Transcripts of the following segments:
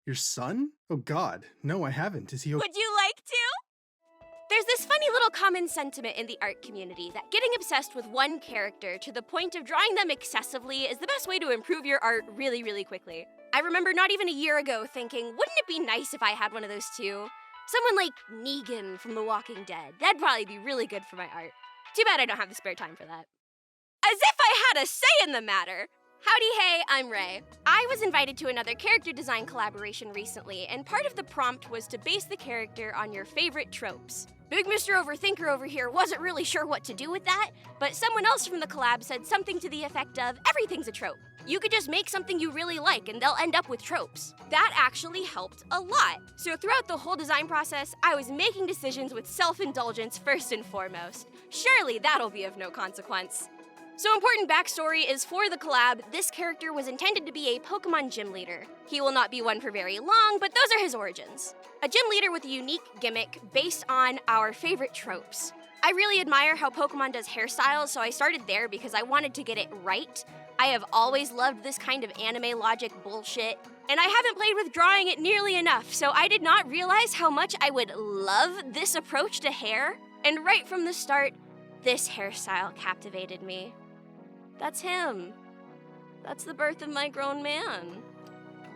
Your son? Oh god, no I haven't. Is he okay? Would you like to? There's this funny little common sentiment in the art community that getting obsessed with one character to the point of drawing them excessively is the best way to improve your art really, really quickly. I remember not even a year ago thinking, wouldn't it be nice if I had one of those too? Someone like Negan from The Walking Dead. That'd probably be really good for my art. Too bad I don't have the spare time for that. As if I had a say in the matter! Howdy hey, I'm Ray. I was invited to another character design collaboration recently, and part of the prompt was to base the character on your favorite tropes. Big Mr. Overthinker over here wasn't really sure what to do with that, but someone else from the collab said something to the effect of, everything's a trope. You could just make something you really like and they'll end up with tropes. That actually helped a lot. So throughout the whole design process, I was making decisions with self-indulgence first and foremost. Surely that'll be of no consequence. So important backstory is for the collab, this character was intended to be a Pokemon gym leader. He will not be one for very long, but those are his origins. A gym leader with a unique gimmick based on our favorite tropes. I really admire how Pokemon does hairstyles, so I started there because I wanted to get it right. I have always loved this kind of anime logic bullshit, and I haven't played with drawing it nearly enough, so I did not realize how much I would love this approach to hair. And right from the start, this hairstyle captivated me. That's him. That's the birth of my grown man.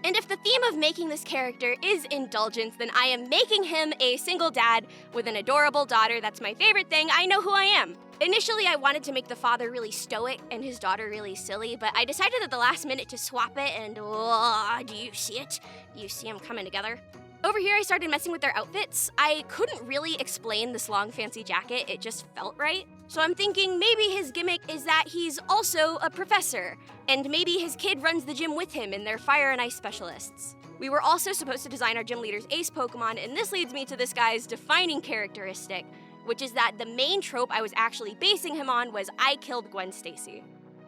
And if the theme of making this character is indulgence, then I am making him a single dad with an adorable daughter. That's my favorite thing. I know who I am. Initially, I wanted to make the father really stoic and his daughter really silly, but I decided at the last minute to swap it and, do you see it? You see them coming together? Over here, I started messing with their outfits. I couldn't really explain this long, fancy jacket. It just felt right. So I'm thinking maybe his gimmick is that he's also a professor, and maybe his kid runs the gym with him and they're fire and ice specialists. We were also supposed to design our gym leader's ace Pokemon, and this leads me to this guy's defining characteristic, which is that the main trope I was actually basing him on was I killed Gwen Stacy.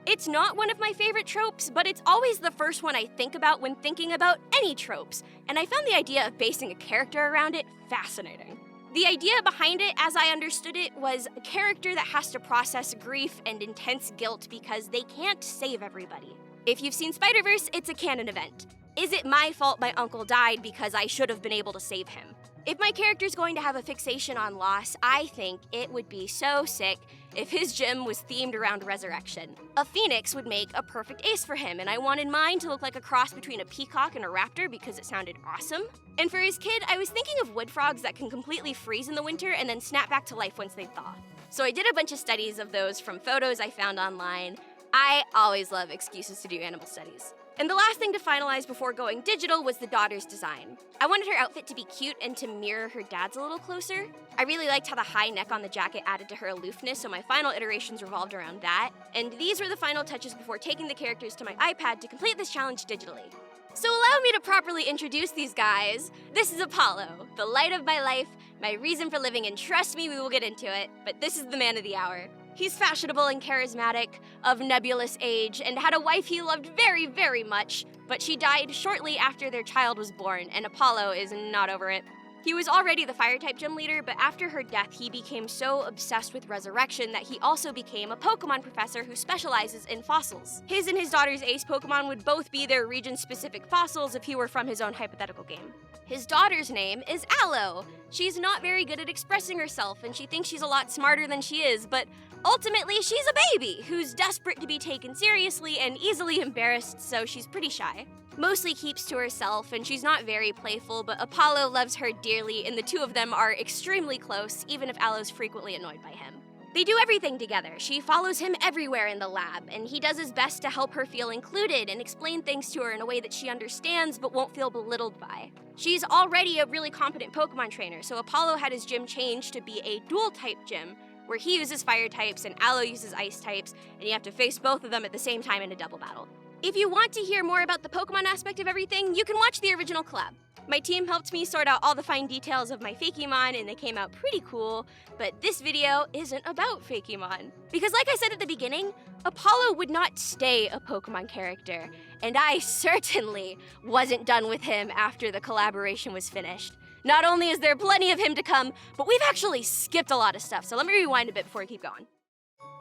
It's not one of my favorite tropes, but it's always the first one I think about when thinking about any tropes, and I found the idea of basing a character around it fascinating. The idea behind it, as I understood it, was a character that has to process grief and intense guilt because they can't save everybody. If you've seen Spider-Verse, it's a canon event. Is it my fault my uncle died because I should have been able to save him? If my character's going to have a fixation on loss, I think it would be so sick if his gym was themed around resurrection. A phoenix would make a perfect ace for him, and I wanted mine to look like a cross between a peacock and a raptor because it sounded awesome. And for his kid, I was thinking of wood frogs that can completely freeze in the winter and then snap back to life once they thaw. So I did a bunch of studies of those from photos I found online. I always love excuses to do animal studies. And the last thing to finalize before going digital was the daughter's design. I wanted her outfit to be cute and to mirror her dad's a little closer. I really liked how the high neck on the jacket added to her aloofness, so my final iterations revolved around that. And these were the final touches before taking the characters to my iPad to complete this challenge digitally. So allow me to properly introduce these guys. This is Apollo, the light of my life, my reason for living, and trust me, we will get into it, but this is the man of the hour. He's fashionable and charismatic, of nebulous age, and had a wife he loved very, very much, but she died shortly after their child was born, and Apollo is not over it. He was already the fire-type gym leader, but after her death, he became so obsessed with resurrection that he also became a Pokemon professor who specializes in fossils. His and his daughter's ace Pokemon would both be their region-specific fossils if he were from his own hypothetical game. His daughter's name is Aloe. She's not very good at expressing herself, and she thinks she's a lot smarter than she is, but ultimately, she's a baby who's desperate to be taken seriously and easily embarrassed, so she's pretty shy. Mostly keeps to herself, and she's not very playful, but Apollo loves her dearly, and the two of them are extremely close, even if Aloe's frequently annoyed by him. They do everything together. She follows him everywhere in the lab, and he does his best to help her feel included and explain things to her in a way that she understands but won't feel belittled by. She's already a really competent Pokemon trainer, so Apollo had his gym changed to be a dual-type gym, where he uses fire types and Aloe uses ice types, and you have to face both of them at the same time in a double battle. If you want to hear more about the Pokemon aspect of everything, you can watch the original collab. My team helped me sort out all the fine details of my Fakemon, and they came out pretty cool, but this video isn't about Fakemon. Because like I said at the beginning, Apollo would not stay a Pokemon character, and I certainly wasn't done with him after the collaboration was finished. Not only is there plenty of him to come, but we've actually skipped a lot of stuff, so let me rewind a bit before we keep going.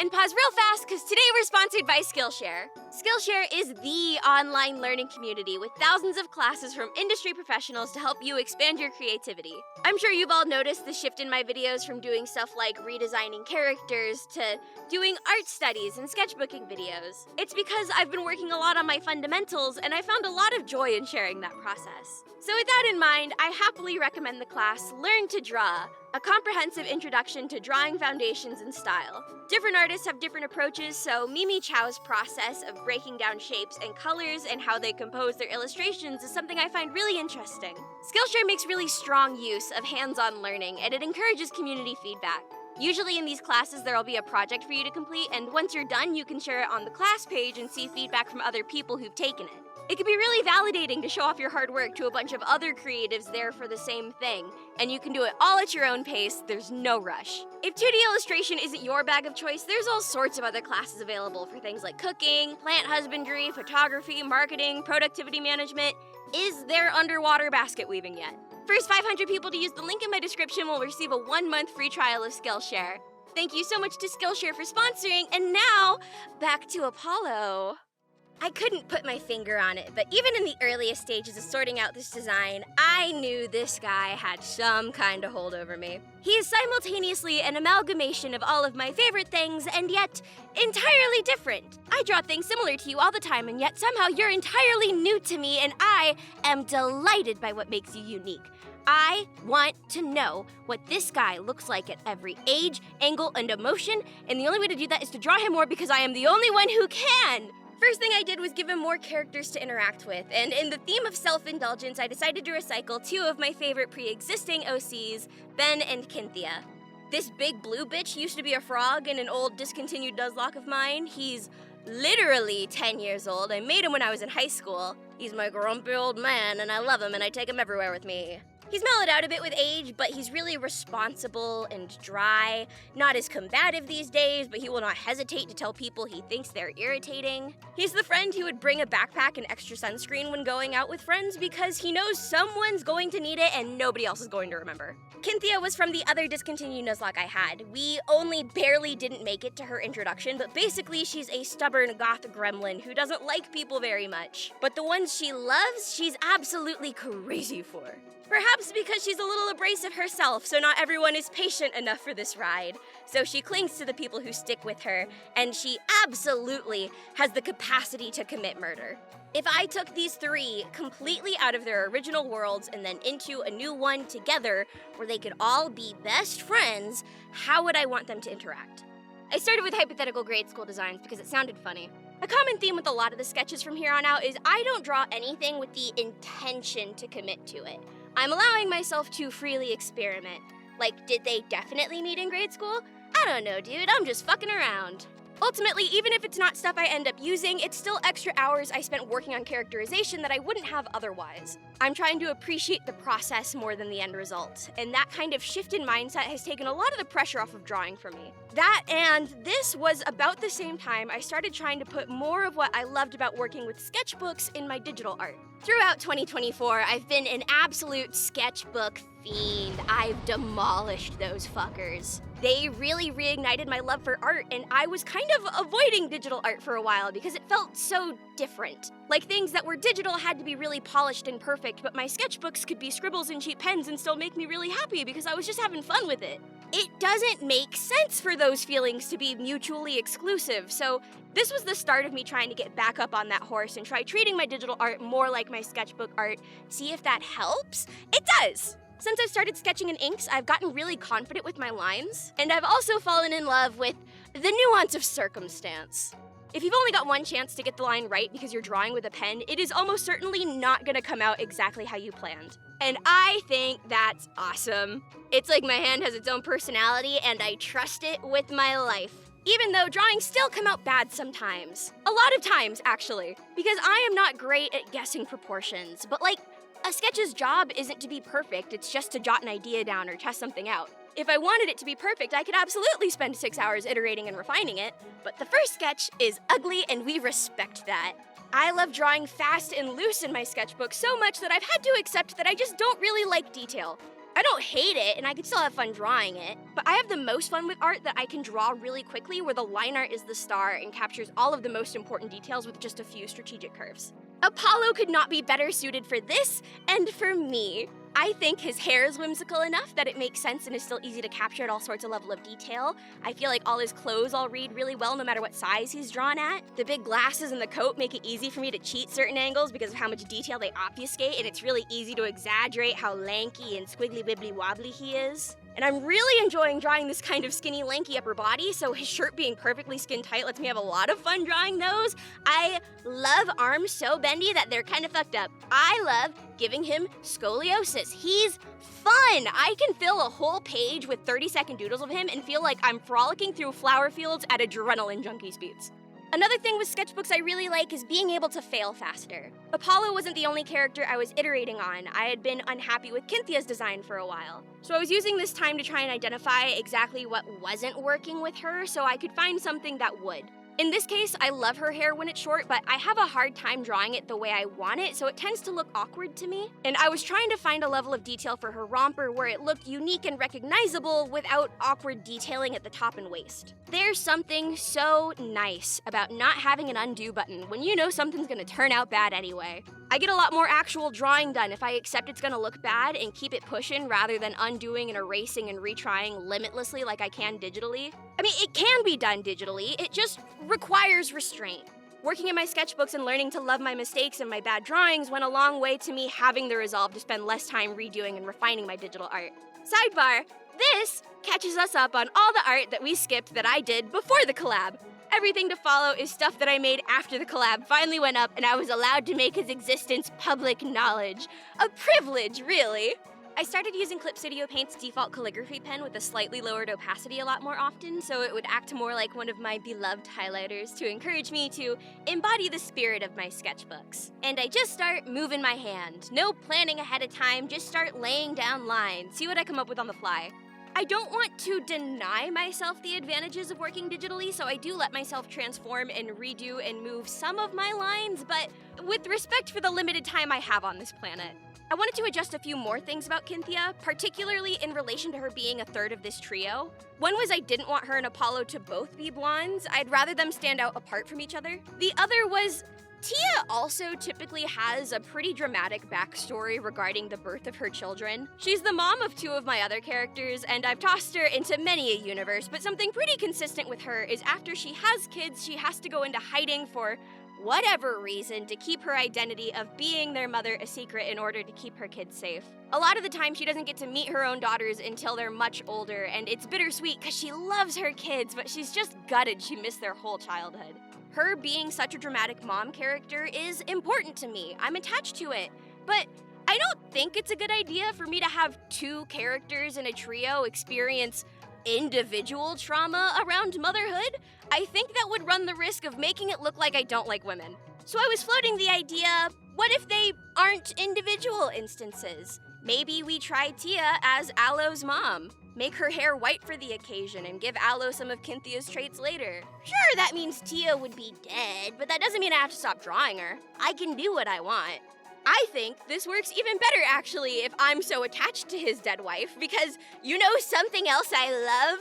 And pause real fast, because today we're sponsored by Skillshare. Skillshare is the online learning community with thousands of classes from industry professionals to help you expand your creativity. I'm sure you've all noticed the shift in my videos from doing stuff like redesigning characters to doing art studies and sketchbooking videos. It's because I've been working a lot on my fundamentals, and I found a lot of joy in sharing that process. So with that in mind, I happily recommend the class Learn to Draw, a comprehensive introduction to drawing foundations and style. Different artists have different approaches, so Mimi Chow's process of breaking down shapes and colors and how they compose their illustrations is something I find really interesting. Skillshare makes really strong use of hands-on learning, and it encourages community feedback. Usually in these classes, there will be a project for you to complete, and once you're done, you can share it on the class page and see feedback from other people who've taken it. It can be really validating to show off your hard work to a bunch of other creatives there for the same thing, and you can do it all at your own pace. There's no rush. If 2D illustration isn't your bag of choice, there's all sorts of other classes available for things like cooking, plant husbandry, photography, marketing, productivity management. Is there underwater basket weaving yet? First 500 people to use the link in my description will receive a 1-month free trial of Skillshare. Thank you so much to Skillshare for sponsoring, and now, back to Apollo. I couldn't put my finger on it, but even in the earliest stages of sorting out this design, I knew this guy had some kind of hold over me. He is simultaneously an amalgamation of all of my favorite things, and yet entirely different. I draw things similar to you all the time, and yet somehow you're entirely new to me, and I am delighted by what makes you unique. I want to know what this guy looks like at every age, angle, and emotion, and the only way to do that is to draw him more because I am the only one who can! First thing I did was give him more characters to interact with, and in the theme of self-indulgence, I decided to recycle 2 of my favorite pre-existing OCs, Ben and Cynthia. This big blue bitch used to be a frog in an old discontinued Nuzlocke of mine. He's literally 10 years old. I made him when I was in high school. He's my grumpy old man, and I love him, and I take him everywhere with me. He's mellowed out a bit with age, but he's really responsible and dry. Not as combative these days, but he will not hesitate to tell people he thinks they're irritating. He's the friend who would bring a backpack and extra sunscreen when going out with friends because he knows someone's going to need it and nobody else is going to remember. Cynthia was from the other discontinued Nuzlocke I had. We only barely didn't make it to her introduction, but basically she's a stubborn goth gremlin who doesn't like people very much. But the ones she loves, she's absolutely crazy for. Perhaps because she's a little abrasive herself, so not everyone is patient enough for this ride. So she clings to the people who stick with her, and she absolutely has the capacity to commit murder. If I took these 3 completely out of their original worlds and then into a new one together, where they could all be best friends, how would I want them to interact? I started with hypothetical grade school designs because it sounded funny. A common theme with a lot of the sketches from here on out is I don't draw anything with the intention to commit to it. I'm allowing myself to freely experiment. Like, did they definitely meet in grade school? I don't know, dude, I'm just fucking around. Ultimately, even if it's not stuff I end up using, it's still extra hours I spent working on characterization that I wouldn't have otherwise. I'm trying to appreciate the process more than the end result, and that kind of shift in mindset has taken a lot of the pressure off of drawing for me. That and this was about the same time I started trying to put more of what I loved about working with sketchbooks in my digital art. Throughout 2024, I've been an absolute sketchbook fiend. I've demolished those fuckers. They really reignited my love for art, and I was kind of avoiding digital art for a while because it felt so different. Like, things that were digital had to be really polished and perfect, but my sketchbooks could be scribbles and cheap pens and still make me really happy because I was just having fun with it. It doesn't make sense for those feelings to be mutually exclusive, so this was the start of me trying to get back up on that horse and try treating my digital art more like my sketchbook art. See if that helps? It does! Since I've started sketching in inks, I've gotten really confident with my lines, and I've also fallen in love with the nuance of circumstance. If you've only got one chance to get the line right because you're drawing with a pen, it is almost certainly not gonna come out exactly how you planned. And I think that's awesome. It's like my hand has its own personality and I trust it with my life. Even though drawings still come out bad sometimes. A lot of times, actually. Because I am not great at guessing proportions, but like, a sketch's job isn't to be perfect, it's just to jot an idea down or test something out. If I wanted it to be perfect, I could absolutely spend 6 hours iterating and refining it, but the first sketch is ugly and we respect that. I love drawing fast and loose in my sketchbook so much that I've had to accept that I just don't really like detail. I don't hate it, and I could still have fun drawing it, but I have the most fun with art that I can draw really quickly, where the line art is the star and captures all of the most important details with just a few strategic curves. Apollo could not be better suited for this, and for me. I think his hair is whimsical enough that it makes sense and is still easy to capture at all sorts of level of detail. I feel like all his clothes all read really well no matter what size he's drawn at. The big glasses and the coat make it easy for me to cheat certain angles because of how much detail they obfuscate, and it's really easy to exaggerate how lanky and squiggly wibbly wobbly he is. And I'm really enjoying drawing this kind of skinny, lanky upper body, so his shirt being perfectly skin tight lets me have a lot of fun drawing those. I love arms so bendy that they're kind of fucked up. I love giving him scoliosis. He's fun! I can fill a whole page with 30-second doodles of him and feel like I'm frolicking through flower fields at adrenaline junkie speeds. Another thing with sketchbooks I really like is being able to fail faster. Apollo wasn't the only character I was iterating on. I had been unhappy with Cynthia's design for a while. So I was using this time to try and identify exactly what wasn't working with her so I could find something that would. In this case, I love her hair when it's short, but I have a hard time drawing it the way I want it, so it tends to look awkward to me. And I was trying to find a level of detail for her romper where it looked unique and recognizable without awkward detailing at the top and waist. There's something so nice about not having an undo button when you know something's gonna turn out bad anyway. I get a lot more actual drawing done if I accept it's gonna look bad and keep it pushing rather than undoing and erasing and retrying limitlessly like I can digitally. I mean, it can be done digitally, it just requires restraint. Working in my sketchbooks and learning to love my mistakes and my bad drawings went a long way to me having the resolve to spend less time redoing and refining my digital art. Sidebar, this catches us up on all the art that we skipped that I did before the collab. Everything to follow is stuff that I made after the collab finally went up and I was allowed to make his existence public knowledge. A privilege, really. I started using ᵝᵗ Paint's default calligraphy pen with a slightly lowered opacity a lot more often, so it would act more like one of my beloved highlighters to encourage me to embody the spirit of my sketchbooks. And I just start moving my hand. No planning ahead of time, just start laying down lines, see what I come up with on the fly. I don't want to deny myself the advantages of working digitally, so I do let myself transform and redo and move some of my lines, but with respect for the limited time I have on this planet. I wanted to adjust a few more things about Cynthia, particularly in relation to her being a third of this trio. One was I didn't want her and Apollo to both be blondes. I'd rather them stand out apart from each other. The other was Tia also typically has a pretty dramatic backstory regarding the birth of her children. She's the mom of two of my other characters, and I've tossed her into many a universe, but something pretty consistent with her is after she has kids, she has to go into hiding for whatever reason to keep her identity of being their mother a secret in order to keep her kids safe. A lot of the time, she doesn't get to meet her own daughters until they're much older, and it's bittersweet because she loves her kids, but she's just gutted she missed their whole childhood. Her being such a dramatic mom character is important to me. I'm attached to it, but I don't think it's a good idea for me to have two characters in a trio experience individual trauma around motherhood. I think that would run the risk of making it look like I don't like women. So I was floating the idea, what if they aren't individual instances? Maybe we try Tia as Aloe's mom. Make her hair white for the occasion and give Aloe some of Cynthia's traits later. Sure, that means Tia would be dead, but that doesn't mean I have to stop drawing her. I can do what I want. I think this works even better, actually, if I'm so attached to his dead wife, because you know something else I love?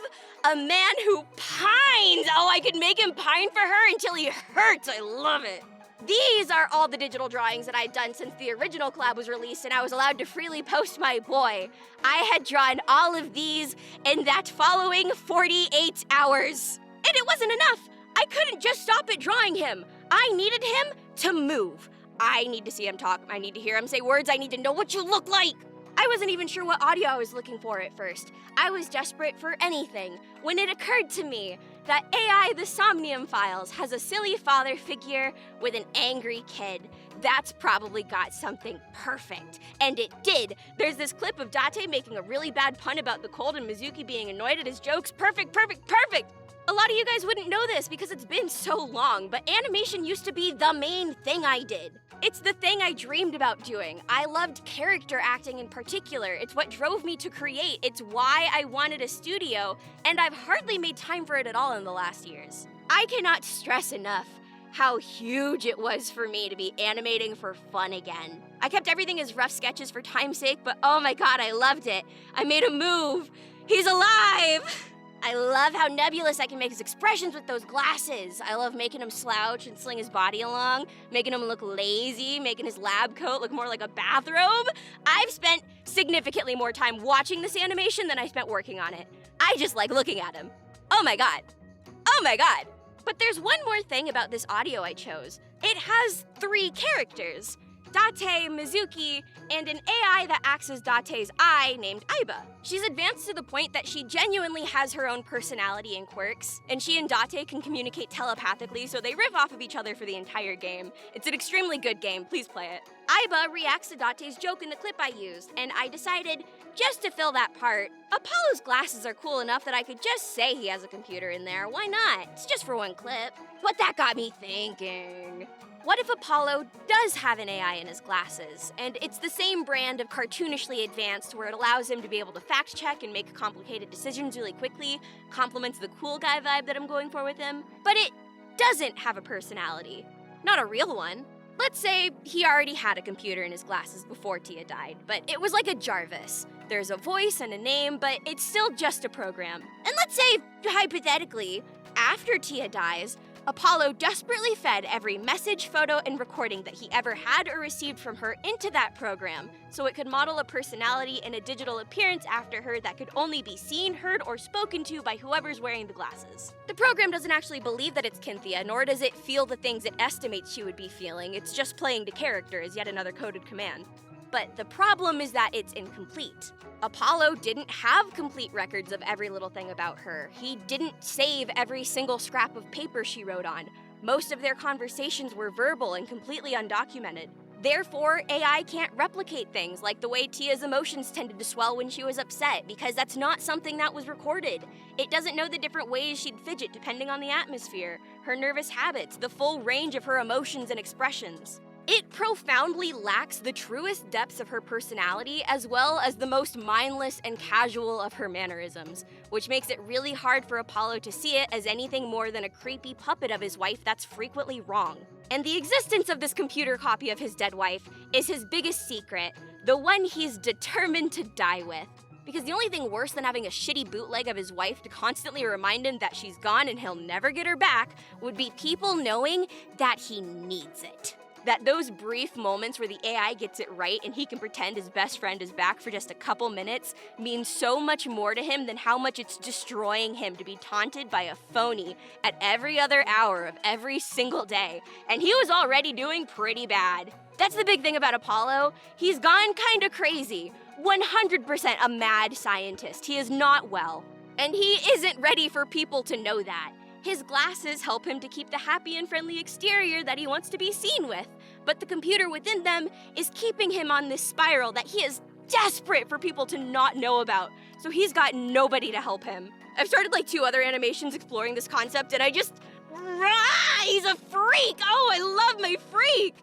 A man who pines! Oh, I could make him pine for her until he hurts. I love it. These are all the digital drawings that I'd done since the original collab was released and I was allowed to freely post my boy. I had drawn all of these in that following 48 hours. And it wasn't enough. I couldn't just stop at drawing him. I needed him to move. I need to see him talk. I need to hear him say words. I need to know what you look like. I wasn't even sure what audio I was looking for at first. I was desperate for anything when it occurred to me that AI the Somnium Files has a silly father figure with an angry kid. That's probably got something perfect. And it did. There's this clip of Tate making a really bad pun about the cold and Mizuki being annoyed at his jokes. Perfect, perfect, perfect! A lot of you guys wouldn't know this because it's been so long, but animation used to be the main thing I did. It's the thing I dreamed about doing. I loved character acting in particular. It's what drove me to create. It's why I wanted a studio, and I've hardly made time for it at all in the last years. I cannot stress enough how huge it was for me to be animating for fun again. I kept everything as rough sketches for time's sake, but oh my god, I loved it. I made a move. He's alive! I love how nebulous I can make his expressions with those glasses. I love making him slouch and sling his body along, making him look lazy, making his lab coat look more like a bathrobe. I've spent significantly more time watching this animation than I spent working on it. I just like looking at him. Oh my god. Oh my god. But there's one more thing about this audio I chose. It has 3 characters, Tate, Mizuki, and an AI that acts as Date's eye named Aiba. She's advanced to the point that she genuinely has her own personality and quirks, and she and Date can communicate telepathically, so they riff off of each other for the entire game. It's an extremely good game, please play it. Aiba reacts to Date's joke in the clip I used, and I decided, just to fill that part, Apollo's glasses are cool enough that I could just say he has a computer in there. Why not? It's just for one clip. But that got me thinking. What if Apollo does have an AI in his glasses, and it's the same brand of cartoonishly advanced where it allows him to be able to fact check and make complicated decisions really quickly, complements the cool guy vibe that I'm going for with him, but it doesn't have a personality. Not a real one. Let's say he already had a computer in his glasses before Tia died, but it was like a Jarvis. There's a voice and a name, but it's still just a program. And let's say, hypothetically, after Tia dies, Apollo desperately fed every message, photo, and recording that he ever had or received from her into that program, so it could model a personality and a digital appearance after her that could only be seen, heard, or spoken to by whoever's wearing the glasses. The program doesn't actually believe that it's Cynthia, nor does it feel the things it estimates she would be feeling. It's just playing to character as yet another coded command. But the problem is that it's incomplete. Apollo didn't have complete records of every little thing about her. He didn't save every single scrap of paper she wrote on. Most of their conversations were verbal and completely undocumented. Therefore, AI can't replicate things like the way Tia's emotions tended to swell when she was upset, because that's not something that was recorded. It doesn't know the different ways she'd fidget depending on the atmosphere, her nervous habits, the full range of her emotions and expressions. It profoundly lacks the truest depths of her personality, as well as the most mindless and casual of her mannerisms, which makes it really hard for Apollo to see it as anything more than a creepy puppet of his wife that's frequently wrong. And the existence of this computer copy of his dead wife is his biggest secret, the one he's determined to die with. Because the only thing worse than having a shitty bootleg of his wife to constantly remind him that she's gone and he'll never get her back would be people knowing that he needs it. That those brief moments where the AI gets it right and he can pretend his best friend is back for just a couple minutes means so much more to him than how much it's destroying him to be taunted by a phony at every other hour of every single day. And he was already doing pretty bad. That's the big thing about Apollo. He's gone kinda crazy. 100% a mad scientist. He is not well. And he isn't ready for people to know that. His glasses help him to keep the happy and friendly exterior that he wants to be seen with, but the computer within them is keeping him on this spiral that he is desperate for people to not know about, so he's got nobody to help him. I've started like 2 other animations exploring this concept, and he's a freak! Oh, I love my freak!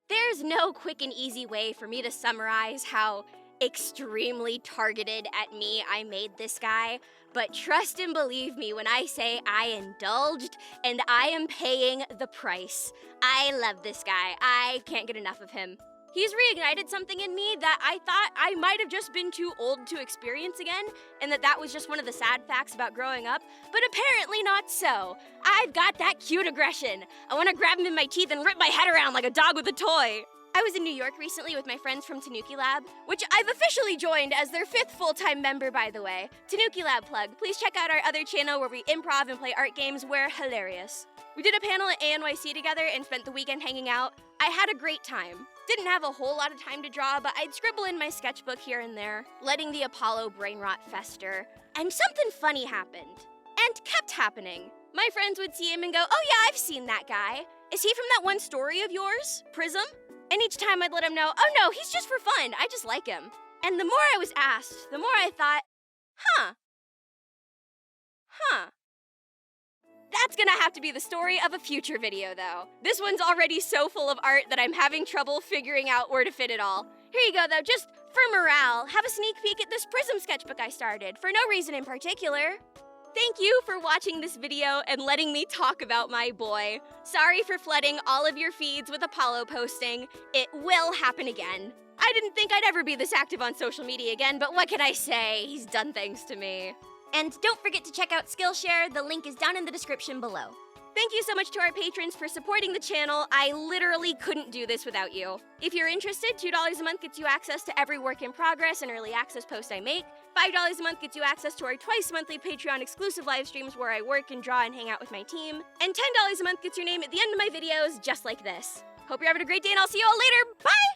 There's no quick and easy way for me to summarize how extremely targeted at me I made this guy, but trust and believe me when I say I indulged and I am paying the price. I love this guy. I can't get enough of him. He's reignited something in me that I thought I might have just been too old to experience again, and that was just one of the sad facts about growing up, but apparently not so. I've got that cute aggression. I want to grab him in my teeth and rip my head around like a dog with a toy. I was in New York recently with my friends from Tanuki Lab, which I've officially joined as their 5th full-time member, by the way. Tanuki Lab plug. Please check out our other channel where we improv and play art games. We're hilarious. We did a panel at ANYC together and spent the weekend hanging out. I had a great time. Didn't have a whole lot of time to draw, but I'd scribble in my sketchbook here and there, letting the Apollo brain rot fester. And something funny happened. And kept happening. My friends would see him and go, "Oh yeah, I've seen that guy. Is he from that one story of yours, Prism?" And each time I'd let him know, "Oh no, he's just for fun. I just like him." And the more I was asked, the more I thought, huh. That's gonna have to be the story of a future video, though. This one's already so full of art that I'm having trouble figuring out where to fit it all. Here you go, though, just for morale, have a sneak peek at this Prism sketchbook I started, for no reason in particular. Thank you for watching this video and letting me talk about my boy. Sorry for flooding all of your feeds with Apollo posting. It will happen again. I didn't think I'd ever be this active on social media again, but what can I say? He's done things to me. And don't forget to check out Skillshare. The link is down in the description below. Thank you so much to our patrons for supporting the channel. I literally couldn't do this without you. If you're interested, $2 a month gets you access to every work in progress and early access post I make. $5 a month gets you access to our twice monthly Patreon exclusive live streams where I work and draw and hang out with my team. And $10 a month gets your name at the end of my videos, just like this. Hope you're having a great day and I'll see you all later. Bye!